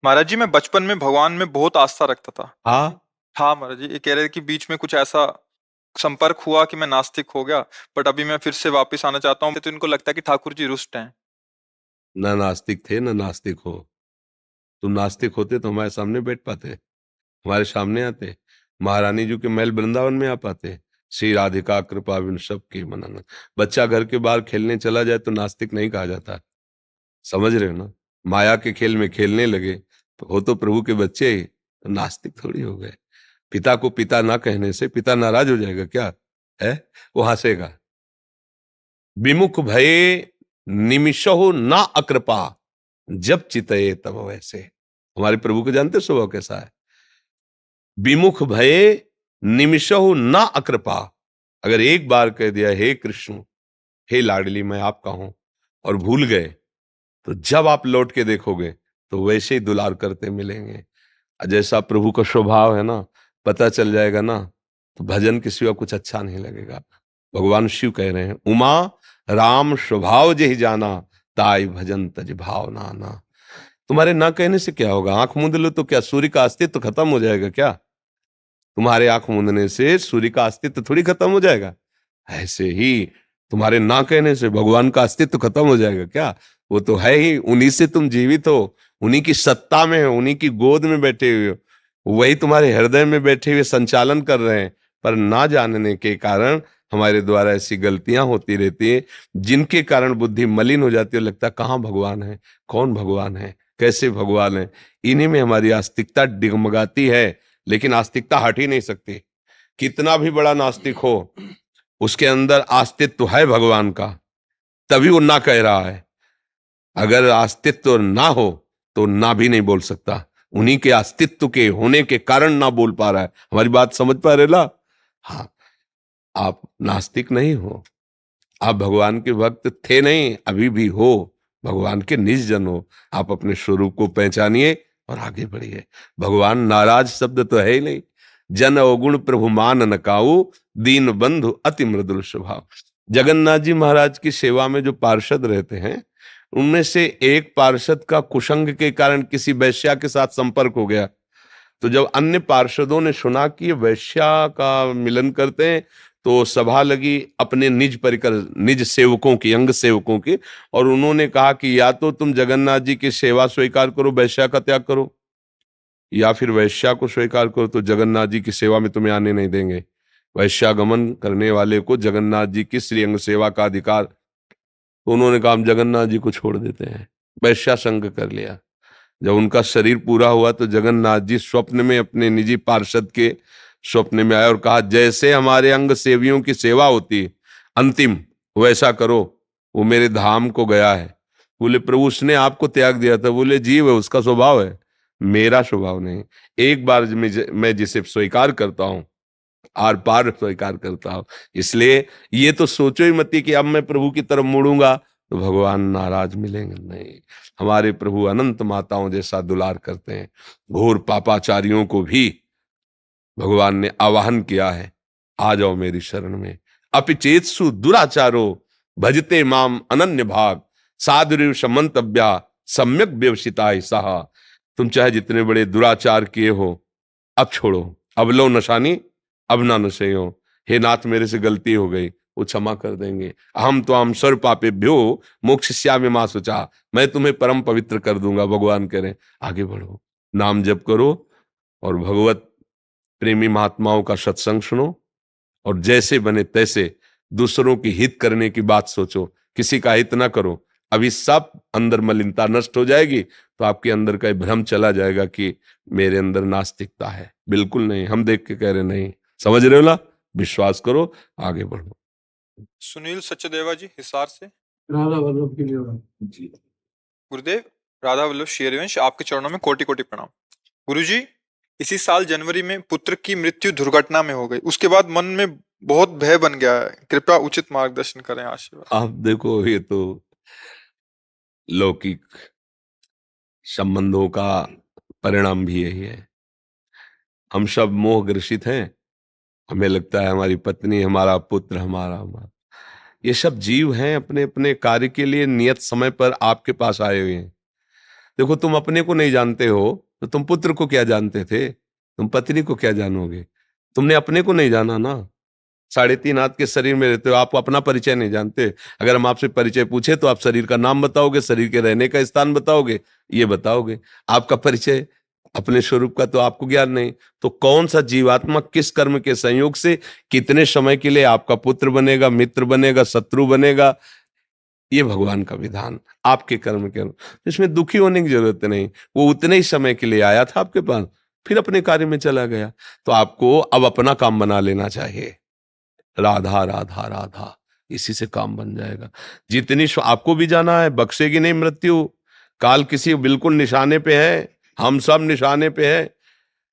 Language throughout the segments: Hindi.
महाराज जी, मैं बचपन में भगवान में बहुत आस्था रखता था। हाँ। हाँ महाराज जी, ये कह रहे कि बीच में कुछ ऐसा संपर्क हुआ कि मैं नास्तिक हो गया। बट अभी मैं फिर से वापस आना चाहता हूँ, तो इनको लगता है कि ठाकुर जी रुष्ट हैं। न नास्तिक थे न नास्तिक हो। तुम नास्तिक होते तो हमारे सामने बैठ पाते, हमारे सामने आते, महारानी जी के महल वृंदावन में आ पाते। श्री राधिका कृपा बिन सब की मनन। बच्चा घर के बाहर खेलने चला जाए तो नास्तिक नहीं कहा जाता। समझ रहे हो ना? माया के खेल में खेलने लगे तो हो तो प्रभु के बच्चे ही, तो नास्तिक थोड़ी हो गए। पिता को पिता ना कहने से पिता नाराज हो जाएगा क्या? है? वो हंसेगा। विमुख भये निमिषहु ना अकृपा, जब चितये तब वैसे। हमारे प्रभु को जानते स्वभाव कैसा है? विमुख भये निमिषहु ना अकृपा। अगर एक बार कह दिया हे कृष्ण, हे लाडली मैं आपका हूं, और भूल गए, तो जब आप लौट के देखोगे तो वैसे ही दुलार करते मिलेंगे। जैसा प्रभु का स्वभाव है ना, पता चल जाएगा ना, तो भजन के सिवा कुछ अच्छा नहीं लगेगा। भगवान शिव कह रहे हैं, उमा राम स्वभाव जेहि जाना, ताई भजन तज भाव नाना। तुम्हारे ना कहने से क्या होगा? आंख मूंद लो तो क्या सूर्य का अस्तित्व खत्म हो जाएगा क्या? तुम्हारे आंख मूंदने से सूर्य का अस्तित्व थोड़ी खत्म हो जाएगा। ऐसे ही तुम्हारे ना कहने से भगवान का अस्तित्व खत्म हो जाएगा क्या? वो तो है ही, उन्हीं से तुम जीवित हो, उन्हीं की सत्ता में हो, उन्हीं की गोद में बैठे हुए हो, वही तुम्हारे हृदय में बैठे हुए संचालन कर रहे हैं। पर ना जानने के कारण हमारे द्वारा ऐसी गलतियां होती रहती है, जिनके कारण बुद्धि मलिन हो जाती है। लगता है कहाँ भगवान है, कौन भगवान है, कैसे भगवान है। इन्हीं में हमारी आस्तिकता डिगमगाती है। लेकिन आस्तिकता हट ही नहीं सकती। कितना भी बड़ा नास्तिक हो, उसके अंदर अस्तित्व है भगवान का, तभी वो ना कह रहा है। अगर अस्तित्व ना हो तो ना भी नहीं बोल सकता। उन्हीं के अस्तित्व के होने के कारण ना बोल पा रहा है। हमारी बात समझ पा रहे ला? हाँ। आप नास्तिक नहीं हो, आप भगवान के भक्त थे नहीं, अभी भी हो, भगवान के निज जन हो। आप अपने स्वरूप को पहचानिए और आगे बढ़िए। भगवान नाराज शब्द तो है ही नहीं। जन अवगुण प्रभु मान न काऊ, दीन बंधु अति मृदुल स्वभाव। जगन्नाथ जी महाराज की सेवा में जो पार्षद रहते हैं, उनमें से एक पार्षद का कुसंग के कारण किसी वैश्या के साथ संपर्क हो गया। तो जब अन्य पार्षदों ने सुना कि ये वैश्या का मिलन करते हैं, तो सभा लगी अपने निज परिकर, निज सेवकों की, अंग सेवकों की, और उन्होंने कहा कि या तो तुम जगन्नाथ जी की सेवा स्वीकार करो, वैश्या का त्याग करो, या फिर वैश्या को स्वीकार करो तो जगन्नाथ जी की सेवा में तुम्हें आने नहीं देंगे। वैश्यागमन करने वाले को जगन्नाथ जी की श्रीअंग सेवा का अधिकार। तो उन्होंने कहा हम जगन्नाथ जी को छोड़ देते हैं, वैश्या संग कर लिया। जब उनका शरीर पूरा हुआ तो जगन्नाथ जी स्वप्न में अपने निजी पार्षद के स्वप्न में आए और कहा, जैसे हमारे अंग सेवियों की सेवा होती अंतिम, वैसा करो। वो मेरे धाम को गया है। बोले प्रभु उसने आपको त्याग दिया था। बोले जीव है, उसका स्वभाव है, मेरा स्वभाव नहीं। एक बार मैं जिसे स्वीकार करता हूं, आर पार स्वीकार करता हूं। इसलिए ये तो सोचो ही मत कि अब मैं प्रभु की तरफ मुड़ूंगा तो भगवान नाराज मिलेंगे, नहीं। हमारे प्रभु अनंत माताओं जैसा दुलार करते हैं। घोर पापाचारियों को भी भगवान ने आवाहन किया है, आ जाओ मेरी शरण में। अपिचेतसु दुराचारो, भजते माम अनन्य भाग, साधुरीव समन्तव्या, सम्यक व्यवसिता सहा। तुम चाहे जितने बड़े दुराचार किए हो, अब छोड़ो, अब लो नशानी, अब ना नशे हो। हे नाथ मेरे से गलती हो गई, वो क्षमा कर देंगे। अहम तो हम सर्व पापेभ्यो मोक्षयिष्यामि मा शुचा। मैं तुम्हें परम पवित्र कर दूंगा। भगवान कह रहे हैं आगे बढ़ो, नाम जप करो, और भगवत प्रेमी महात्माओं का सत्संग सुनो, और जैसे बने तैसे दूसरों की हित करने की बात सोचो, किसी का हित ना करो। अभी सब अंदर मलिनता नष्ट हो जाएगी, तो आपके अंदर का ये भ्रम चला जाएगा कि मेरे अंदर नास्तिकता है। बिल्कुल नहीं, हम देख के कह रहे नहीं। समझ रहे हो ना? विश्वास करो, आगे बढ़ो। सुनील सचदेवा जी, हिसार से। राधा वल्लभ की जय। जी। गुरुदेव, राधा वल्लभ शेरवंश, आपके चरणों में कोटि कोटि प्रणाम। गुरुजी, इसी साल जनवरी में पुत्र की मृत्यु दुर्घटना में हो गई। उसके बाद मन में बहुत भय बन गया है। कृपया उचित मार्गदर्शन करें, आशीर्वाद। आप देखो, ये तो लौकिक संबंधों का परिणाम भी यही है। हम सब मोह ग्रसित हैं। हमें लगता है हमारी पत्नी, हमारा पुत्र, हमारा ये सब जीव हैं, अपने अपने कार्य के लिए नियत समय पर आपके पास आए हुए हैं। देखो तुम अपने को नहीं जानते हो तो तुम पुत्र को क्या जानते थे, तुम पत्नी को क्या जानोगे? तुमने अपने को नहीं जाना ना। 3.5 हाथ के शरीर में रहते हो, आप अपना परिचय नहीं जानते। अगर हम आपसे परिचय पूछे तो आप शरीर का नाम बताओगे, शरीर के रहने का स्थान बताओगे, ये बताओगे। आपका परिचय अपने स्वरूप का तो आपको ज्ञान नहीं। तो कौन सा जीवात्मा किस कर्म के संयोग से कितने समय के लिए आपका पुत्र बनेगा, मित्र बनेगा, शत्रु बनेगा, ये भगवान का विधान आपके कर्म के अनुसार। इसमें दुखी होने की जरूरत नहीं। वो उतने ही समय के लिए आया था आपके पास, फिर अपने कार्य में चला गया। तो आपको अब अपना काम बना लेना चाहिए। राधा राधा राधा, इसी से काम बन जाएगा। जितनी आपको भी जाना है, बख्शेगी नहीं मृत्यु। काल किसी बिल्कुल निशाने पे है, हम सब निशाने पे है।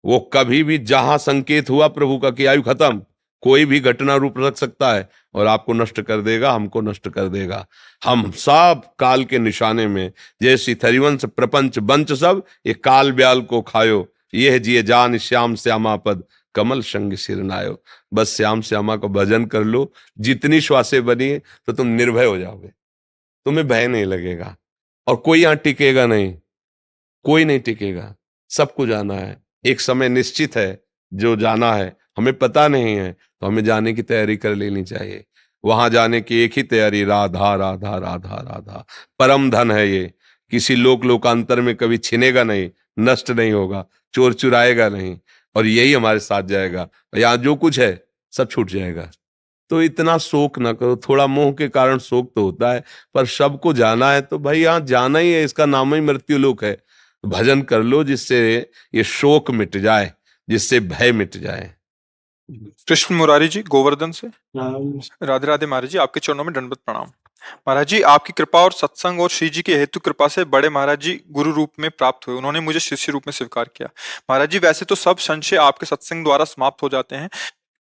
वो कभी भी जहां संकेत हुआ प्रभु का कि आयु खत्म, कोई भी घटना रूप रख सकता है और आपको नष्ट कर देगा, हमको नष्ट कर देगा। हम सब काल के निशाने में, जैसी थरिवंश प्रपंच बंच सब, ये काल ब्याल को खायो, यह जिए जान श्याम श्यामा पद, कमल संग सिर नायो। बस श्याम श्यामा का भजन कर लो, जितनी श्वासें बनी है, तो तुम निर्भय हो जाओगे, तुम्हें भय नहीं लगेगा। और कोई यहां टिकेगा नहीं, कोई नहीं टिकेगा। सबको जाना है, एक समय निश्चित है जो जाना है। हमें पता नहीं है तो हमें जाने की तैयारी कर लेनी चाहिए। वहां जाने की एक ही तैयारी, राधा राधा राधा राधा। परम धन है ये, किसी लोकांतर में कभी छिनेगा नहीं, नष्ट नहीं होगा, चोर चुराएगा नहीं, और यही हमारे साथ जाएगा। यहाँ जो कुछ है सब छूट जाएगा। तो इतना शोक ना करो। थोड़ा मोह के कारण शोक तो होता है, पर सबको जाना है तो भाई यहाँ जाना ही है, इसका नाम ही मृत्यु लोक है। भजन कर लो जिससे ये शोक मिट जाए, जिससे भय मिट जाए। कृष्ण मुरारी जी गोवर्धन से। राधे राधे महाराज जी, आपके चरणों में दंडवत प्रणाम। महाराज जी, आपकी कृपा और सत्संग और श्री जी के हेतु कृपा से बड़े महाराज जी गुरु रूप में प्राप्त हुए। उन्होंने मुझे शिष्य रूप में स्वीकार किया। महाराज जी, वैसे तो सब संशय आपके सत्संग द्वारा समाप्त हो जाते हैं।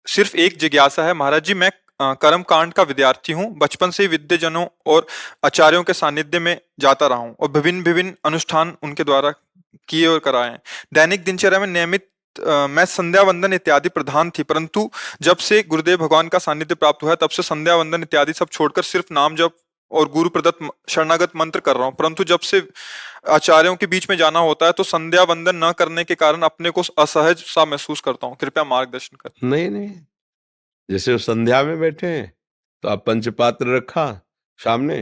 सिर्फ एक जिज्ञासा है महाराज जी। मैं कर्म कांड का विद्यार्थी हूँ। बचपन से ही विद्यजनों और आचार्यों के सानिध्य में जाता रहा हूँ और विभिन्न विभिन्न अनुष्ठान उनके द्वारा किए और कराए हैं। दैनिक दिनचर्या में नियमित मैं संध्या वंदन इत्यादि प्रधान थी, परंतु जब से गुरुदेव भगवान का सानिध्य प्राप्त हुआ है तब से संध्या वंदन इत्यादि सब छोड़कर सिर्फ नाम जप और गुरु प्रदत्त शरणागत मंत्र कर रहा हूँ। परंतु जब से आचार्यों के बीच में जाना होता है तो संध्या वंदन न करने के कारण अपने को असहज सा महसूस करता हूँ। कृपया मार्गदर्शन करें। नहीं नहीं, जैसे वो संध्या में बैठे हैं तो आप पंचपात्र रखा सामने,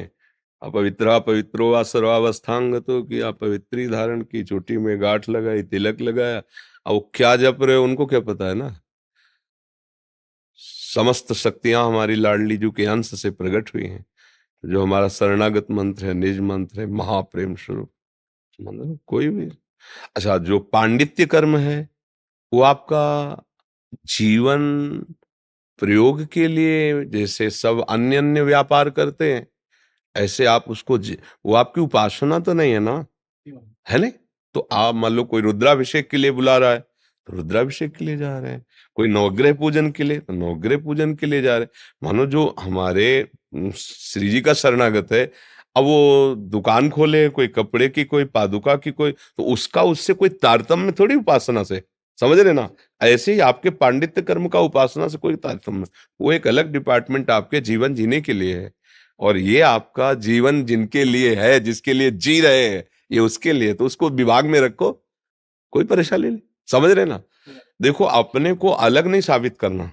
अपवित्रा पवित्रो वा सर्वावस्थांगतो, कि आप पवित्री धारण की, चोटी में गांठ लगाई, तिलक लगाया। अब वो क्या जप रहे हो उनको क्या पता है ना। समस्त शक्तियां हमारी लाडली जू के अंश से प्रकट हुई हैं। जो हमारा शरणागत मंत्र है, निज मंत्र है, महाप्रेम स्वरूप मंत्र, कोई भी। अच्छा, जो पांडित्य कर्म है वो आपका जीवन प्रयोग के लिए, जैसे सब अन्य अन्य व्यापार करते हैं ऐसे आप उसको वो आपकी उपासना तो नहीं है ना, है नहीं। तो आप मान लो कोई रुद्राभिषेक के लिए बुला रहा है तो रुद्राभिषेक के लिए जा रहे हैं, कोई नवग्रह पूजन के लिए तो नवग्रह पूजन के लिए जा रहे हैं। मानो जो हमारे श्री जी का शरणागत है, अब वो दुकान खोले, कोई कपड़े की, कोई पादुका की, कोई, तो उसका उससे कोई तारतम्य थोड़ी उपासना से, समझ रहे ना। ऐसे ही आपके पांडित्य कर्म का उपासना से कोई तारतम्य, वो एक अलग डिपार्टमेंट आपके जीवन जीने के लिए है। और ये आपका जीवन जिनके लिए है, जिसके लिए जी रहे हैं, ये उसके लिए, तो उसको विभाग में रखो, कोई परेशानी नहीं। समझ रहे ना। देखो, अपने को अलग नहीं साबित करना।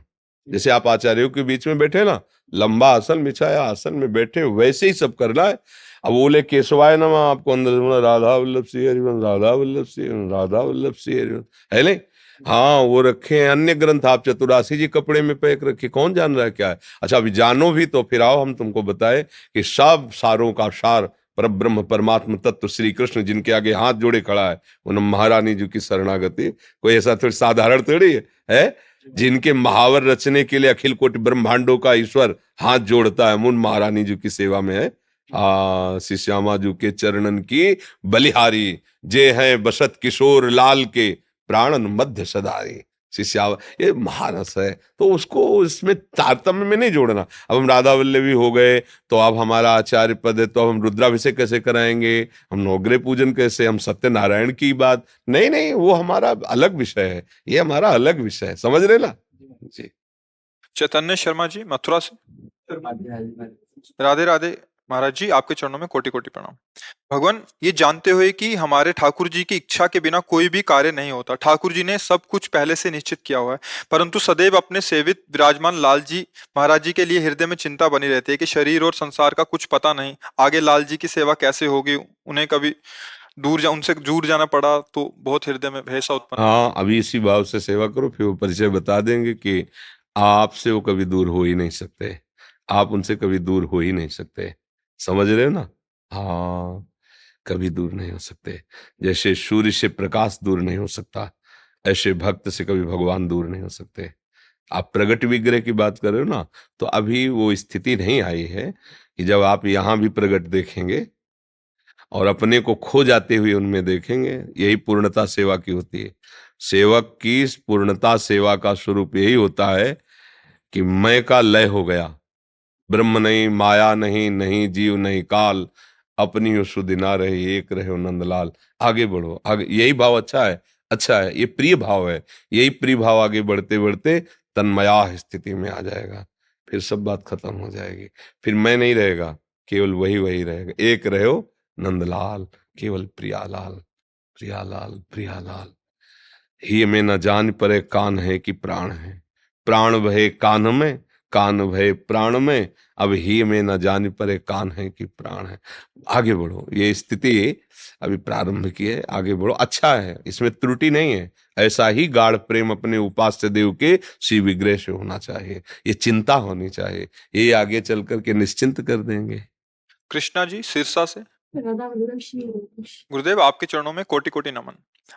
जैसे आप आचार्यों के बीच में बैठे ना, लंबा आसन बिछाया, आसन में बैठे, वैसे ही सब करना है। अब बोले केशवाय नमः, आपको अंदर से बोला राधा वल्लभ श्री हरिवंश, राधा वल्लभ श्री, राधा वल्लभ श्री हरिवंश, है नहीं। हाँ, वो रखे हैं अन्य ग्रंथ, आप चतुरासी जी कपड़े में पैक रखे, कौन जान रहा है क्या है। अच्छा, अभी जानो भी तो फिर आओ हम तुमको बताए कि सब सारों का सार पर ब्रह्म परमात्म तत्व श्री कृष्ण, जिनके आगे हाथ जोड़े खड़ा है, उन महारानी जी की शरणागति कोई ऐसा थोड़ी साधारण थोड़ी है। जिनके महावर रचने के लिए अखिल कोटि ब्रह्मांडों का ईश्वर हाथ जोड़ता है, मुन महारानी जी की सेवा में है। श्री श्यामा जी के चरणन की बलिहारी, जे हैं बसत किशोर लाल के, प्राणन मध्य सदारी। शिष्या, ये महारस है, तो उसको इसमें तारतम्य में नहीं जोड़ना। अब हम राधा वल्लभी हो गए तो अब हमारा आचार्य पद है, तो अब हम रुद्राभिषेक कैसे कराएंगे, हम नवग्रह पूजन कैसे, हम सत्यनारायण की बात नहीं, नहीं, वो हमारा अलग विषय है, ये हमारा अलग विषय है, समझ रहे ना जी। चैतन्य शर्मा जी मथुरा से। राधे राधे महाराज जी आपके चरणों में कोटि कोटि प्रणाम। भगवान, ये जानते हुए कि हमारे ठाकुर जी की इच्छा के बिना कोई भी कार्य नहीं होता, ठाकुर जी ने सब कुछ पहले से निश्चित किया हुआ है, परंतु सदैव अपने सेवित विराजमान लाल जी महाराज जी के लिए हृदय में चिंता बनी रहती है कि शरीर और संसार का कुछ पता नहीं, आगे लाल जी की सेवा कैसे होगी, उन्हें कभी उनसे दूर जाना पड़ा तो बहुत हृदय में भय सा उत्पन्न होता हाँ, अभी इसी भाव से सेवा करो, फिर वो परिचय बता देंगे कि आपसे वो कभी दूर हो ही नहीं सकते, आप उनसे कभी दूर हो ही नहीं सकते। समझ रहे हो ना? हाँ, कभी दूर नहीं हो सकते। जैसे सूर्य से प्रकाश दूर नहीं हो सकता, ऐसे भक्त से कभी भगवान दूर नहीं हो सकते। आप प्रगट विग्रह की बात कर रहे हो ना, तो अभी वो स्थिति नहीं आई है कि जब आप यहाँ भी प्रगट देखेंगे और अपने को खो जाते हुए उनमें देखेंगे। यही पूर्णता सेवा की होती है। सेवक की इस पूर्णता सेवा का स्वरूप यही होता है कि मैं का लय हो गया, ब्रह्म नहीं, माया नहीं, नहीं जीव नहीं काल, अपनी हो सुधि ना रहे, एक रहे हो नंदलाल। आगे बढ़ो, आगे। यही भाव अच्छा है, अच्छा है, ये प्रिय भाव है। यही प्रिय भाव आगे बढ़ते बढ़ते तन्मया स्थिति में आ जाएगा, फिर सब बात खत्म हो जाएगी। फिर मैं नहीं रहेगा, केवल वही वही रहेगा। एक रहो नंदलाल, केवल प्रियालाल, प्रियालाल, प्रियालाल। ही में न जान परे कान है कि प्राण है, प्राण भये कान में, कान भये प्राण में, अब ही में न जान परे कान है कि प्राण है। आगे बढ़ो, ये स्थिति अभी प्रारंभ की है, आगे बढ़ो। अच्छा है, इसमें त्रुटि नहीं है। ऐसा ही गाढ़ प्रेम अपने उपास्य देव के श्री विग्रह से होना चाहिए, ये चिंता होनी चाहिए, ये आगे चल करके निश्चिंत कर देंगे। कृष्णा जी सिरसा से। गुरुदेव आपके चरणों में कोटि कोटि नमन।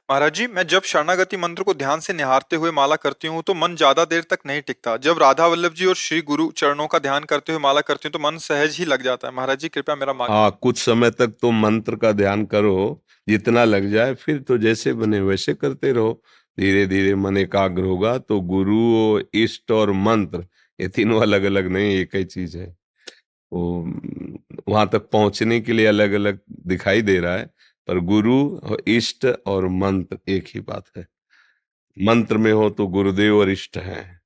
महाराज जी, मैं जब शरणागति मंत्र को ध्यान से निहारते हुए माला करती हूँ तो मन ज्यादा देर तक नहीं टिकता। जब राधा वल्लभ जी और श्री गुरु चरणों का ध्यान करते हुए माला करती हूँ तो मन सहज ही लग जाता है। महाराज जी कृपया मेरा मार्ग। हाँ, कुछ समय तक तो मंत्र का ध्यान करो, जितना लग जाए, फिर तो जैसे बने वैसे करते रहो। धीरे धीरे मन एकाग्र होगा तो गुरु, इष्ट और मंत्र, ये तीनों अलग अलग नहीं, एक ही चीज है। वो वहां तक पहुंचने के लिए अलग अलग दिखाई दे रहा है, पर गुरु और इष्ट और मंत्र एक ही बात है। मंत्र में हो तो गुरुदेव और इष्ट हैं,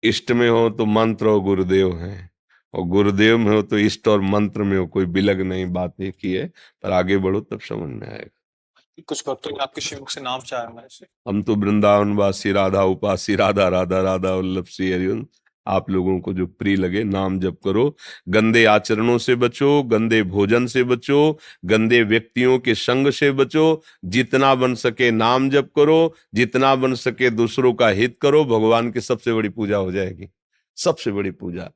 इष्ट में हो तो मंत्र और गुरुदेव हैं, और गुरुदेव में हो तो इष्ट और मंत्र में हो, कोई बिलग नहीं, बात एक ही है। पर आगे बढ़ो तब समझ में आएगा। कुछ भक्तों ने आपके श्रीमुख से नाम चाहा है मेरे से। हम तो वृंदावन वासी, राधा उपासी, राधा राधा राधा वल्लभ श्री हरिवंश। आप लोगों को जो प्रिय लगे नाम जप करो। गंदे आचरणों से बचो, गंदे भोजन से बचो, गंदे व्यक्तियों के संग से बचो। जितना बन सके नाम जप करो, जितना बन सके दूसरों का हित करो, भगवान की सबसे बड़ी पूजा हो जाएगी, सबसे बड़ी पूजा।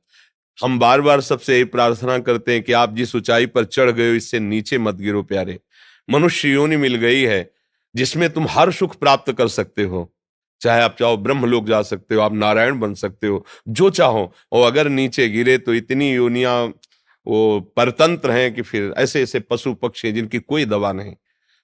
हम बार बार सबसे यही प्रार्थना करते हैं कि आप जिस ऊंचाई पर चढ़ गए हो इससे नीचे मत गिरो प्यारे। मनुष्य योनि मिल गई है जिसमें तुम हर सुख प्राप्त कर सकते हो। चाहे आप चाहो ब्रह्मलोक जा सकते हो, आप नारायण बन सकते हो, जो चाहो। और अगर नीचे गिरे तो इतनी योनियां वो परतंत्र हैं कि फिर ऐसे ऐसे पशु पक्षी हैं जिनकी कोई दवा नहीं।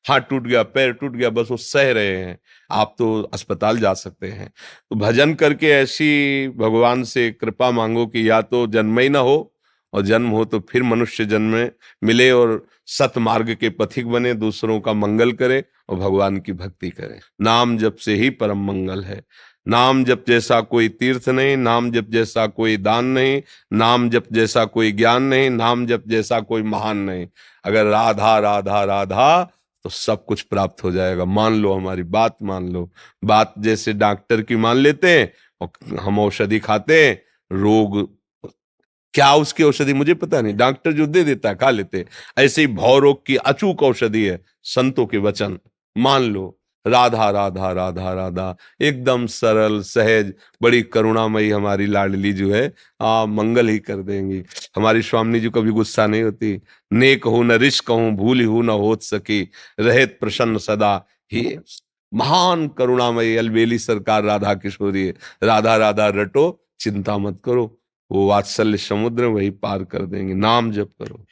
हाथ टूट गया, पैर टूट गया, बस वो सह रहे हैं। आप तो अस्पताल जा सकते हैं। तो भजन करके ऐसी भगवान से कृपा मांगो कि या तो जन्म ही ना हो, और जन्म हो तो फिर मनुष्य जन्म में मिले और सतमार्ग के पथिक बने, दूसरों का मंगल करे और भगवान की भक्ति करे। नाम जप से ही परम मंगल है। नाम जप जैसा कोई तीर्थ नहीं, नाम जप जैसा कोई दान नहीं, नाम जप जैसा कोई ज्ञान नहीं, नाम जप जैसा कोई महान नहीं। अगर राधा राधा राधा तो सब कुछ प्राप्त हो जाएगा। मान लो, हमारी बात मान लो। बात जैसे डॉक्टर की मान लेते हैं और हम औषधि खाते हैं, रोग क्या उसकी औषधि मुझे पता नहीं, डॉक्टर जो दे देता है खा लेते हैं। ऐसे ही भव रोग की अचूक औषधि है संतों के वचन। मान लो, राधा राधा राधा राधा, एकदम सरल सहज, बड़ी करुणामयी हमारी लाडली जो है, मंगल ही कर देंगी। हमारी स्वामी जी कभी गुस्सा नहीं होती। नेक हो न रिश कहूं, भूल हो न होत सकी, रहत प्रसन्न सदा। ही महान करुणामयी अलबेली सरकार राधा किशोरी है। राधा राधा रटो, चिंता मत करो, वो वात्सल्य समुद्र वही पार कर देंगे। नाम जप करो।